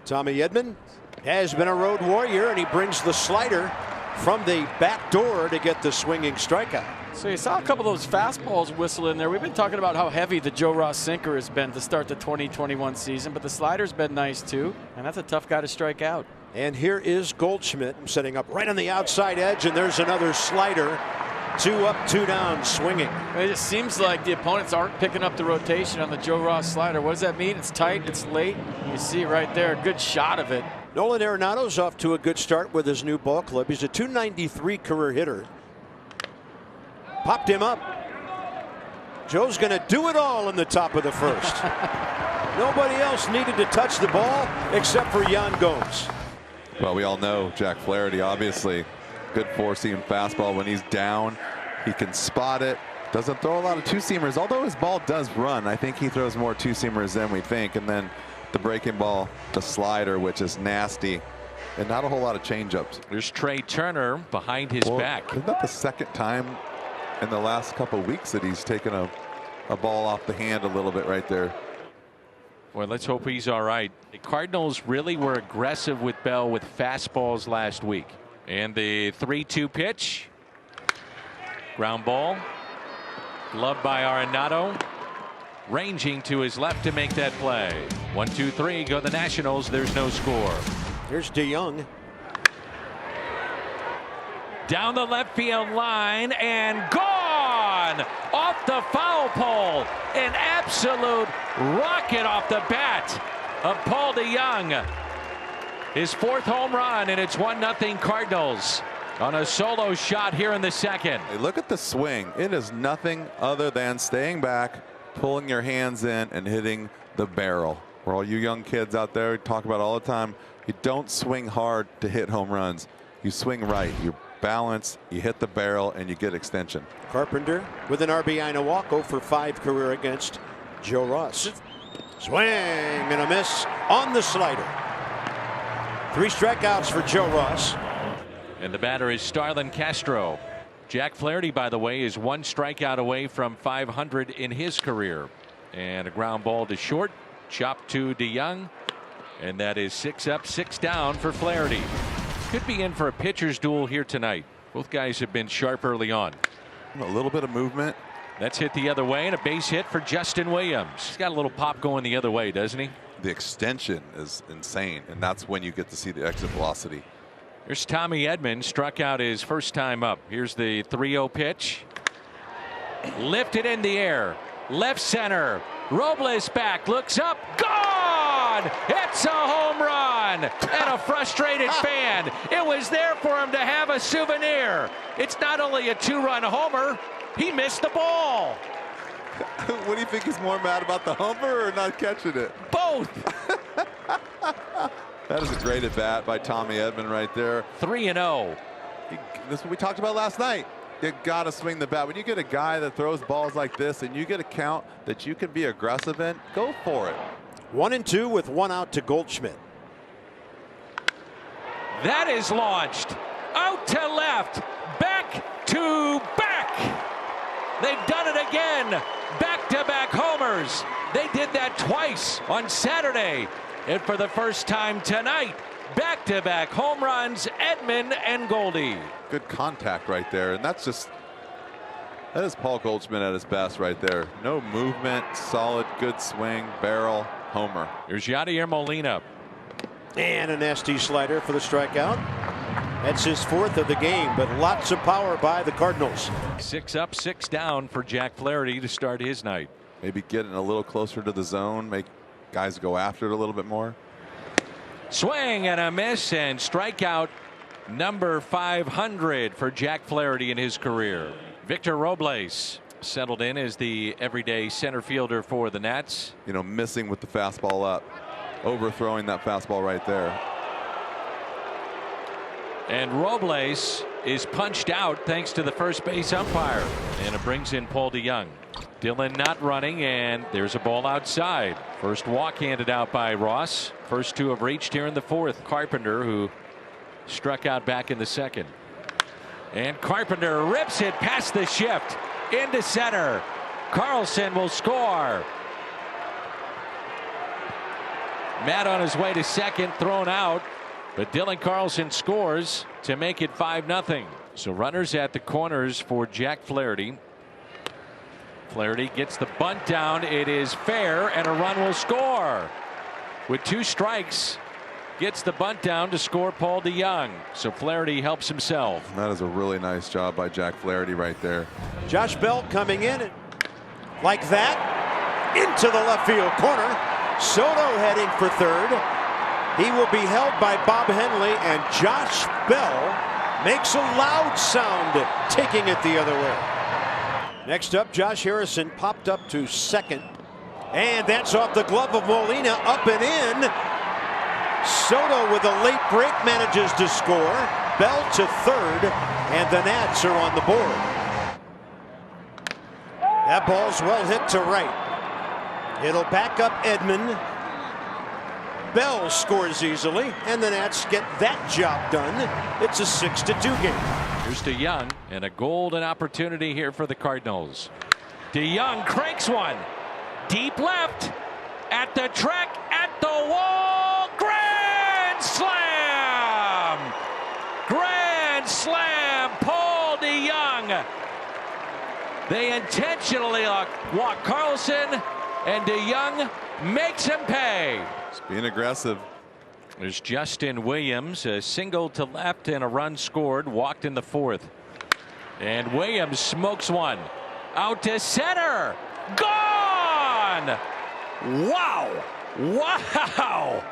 Tommy Edman has been a road warrior, and he brings the slider from the back door to get the swinging strikeout. So you saw a couple of those fastballs whistle in there. We've been talking about how heavy the Joe Ross sinker has been to start the 2021 season, but the slider's been nice too, and that's a tough guy to strike out. And here is Goldschmidt setting up right on the outside edge, and there's another slider. 2 up, 2 down, swinging. It just seems like the opponents aren't picking up the rotation on the Joe Ross slider. What does that mean? It's tight, it's late. You see it right there, good shot of it. Nolan Arenado's off to a good start with his new ball club. He's a .293 career hitter. Popped him up. Joe's going to do it all in the top of the first. Nobody else needed to touch the ball except for Yan Gomes. Well, we all know Jack Flaherty, obviously. Good four-seam fastball. When he's down, he can spot it. Doesn't throw a lot of two-seamers, although his ball does run. I think he throws more two-seamers than we think. And then the breaking ball, the slider, which is nasty, and not a whole lot of changeups. There's Trey Turner behind his back. Isn't that the second time in the last couple of weeks that he's taken a ball off the hand a little bit right there? Well, let's hope he's all right. The Cardinals really were aggressive with Bell with fastballs last week. And the 3-2 pitch. Ground ball. Gloved by Arenado. Ranging to his left to make that play. 1-2-3 go the Nationals. There's no score. Here's DeYoung. Down the left field line and gone off the foul pole. An absolute rocket off the bat of Paul DeYoung. His 4th home run, and it's 1-0 Cardinals on a solo shot here in the second. Hey, look at the swing. It is nothing other than staying back, pulling your hands in, and hitting the barrel. For all you young kids out there, we talk about all the time, you don't swing hard to hit home runs. You swing right. You balance, you hit the barrel, and you get extension. Carpenter with an RBI and a walk, 0 for 5 career against Joe Ross. Swing and a miss on the slider. 3 strikeouts for Joe Ross. And the batter is Starlin Castro. Jack Flaherty, by the way, is 1 strikeout away from 500 in his career. And a ground ball to short. Chopped to DeYoung. And that is 6 up, 6 down for Flaherty. Could be in for a pitcher's duel here tonight. Both guys have been sharp early on. A little bit of movement. That's hit the other way, and a base hit for Justin Williams. He's got a little pop going the other way, doesn't he? The extension is insane, and that's when you get to see the exit velocity. Here's Tommy Edman, struck out his first time up. Here's the 3-0 pitch. Lifted in the air. Left center. Robles back, looks up, gone! It's a home run! And a frustrated fan. It was there for him to have a souvenir. It's not only a 2-run homer, he missed the ball. What do you think is more mad about, the homer or not catching it? Both. That is a great at bat by Tommy Edman right there. 3-0. This is what we talked about last night. You got to swing the bat. When you get a guy that throws balls like this and you get a count that you can be aggressive in, go for it. 1-2 with 1 out to Goldschmidt. That is launched out to left, back to back. They've done it again. Back-to-back homers. They did that twice on Saturday. And for the first time tonight, back-to-back home runs, Edman and Goldie. Good contact right there. And that is Paul Goldschmidt at his best right there. No movement, solid, good swing, barrel, homer. Here's Yadier Molina. And a nasty slider for the strikeout. That's his 4th of the game, but lots of power by the Cardinals. 6 up, 6 down for Jack Flaherty to start his night. Maybe getting a little closer to the zone, make guys go after it a little bit more. Swing and a miss, and strikeout number 500 for Jack Flaherty in his career. Victor Robles settled in as the everyday center fielder for the Nats. You know, missing with the fastball up, overthrowing that fastball right there. And Robles is punched out thanks to the first base umpire, and it brings in Paul DeYoung. Dillon not running, and there's a ball outside. First walk handed out by Ross. First 2 have reached here in the 4th. Carpenter, who struck out back in the 2nd. And Carpenter rips it past the shift into center. Carlson will score. Matt on his way to second, thrown out. But Dylan Carlson scores to make it 5-0. So runners at the corners for Jack Flaherty. Flaherty gets the bunt down. It is fair, and a run will score. With 2 strikes, gets the bunt down to score Paul DeYoung. So Flaherty helps himself. That is a really nice job by Jack Flaherty right there. Josh Bell coming in like that into the left field corner. Soto heading for third. He will be held by Bob Henley, and Josh Bell makes a loud sound taking it the other way. Next up, Josh Harrison popped up to second, and that's off the glove of Molina, up and in. Soto with a late break manages to score. Bell to third, and the Nats are on the board. That ball's well hit to right. It'll back up Edman. Bell scores easily, and the Nats get that job done. It's a 6-2 game. Here's DeYoung, and a golden opportunity here for the Cardinals. DeYoung cranks one. Deep left. At the track, at the wall. Grand slam! Grand slam, Paul DeYoung. They intentionally walk Carlson, and DeYoung makes him pay. It's being aggressive. There's Justin Williams, a single to left and a run scored, walked in the 4th. And Williams smokes one. Out to center. Gone! Wow! Wow!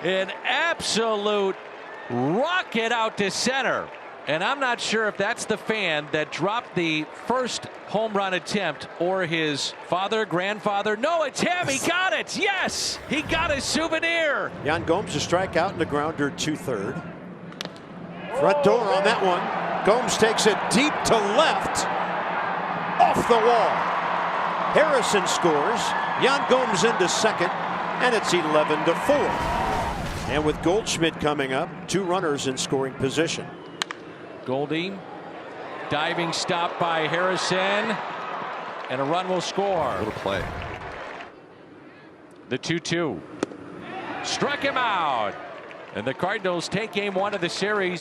An absolute rocket out to center. And I'm not sure if that's the fan that dropped the first home run attempt or his father, grandfather. No, it's him. He got it. Yes, he got his souvenir. Yan Gomes a strikeout and a grounder to third. Front door on that one. Gomes takes it deep to left. Off the wall. Harrison scores. Yan Gomes into second, and it's 11-4. And with Goldschmidt coming up, 2 runners in scoring position. Goldie, diving stop by Harrison, and a run will score. Little play. The 2-2. Struck him out. And the Cardinals take game 1 of the series.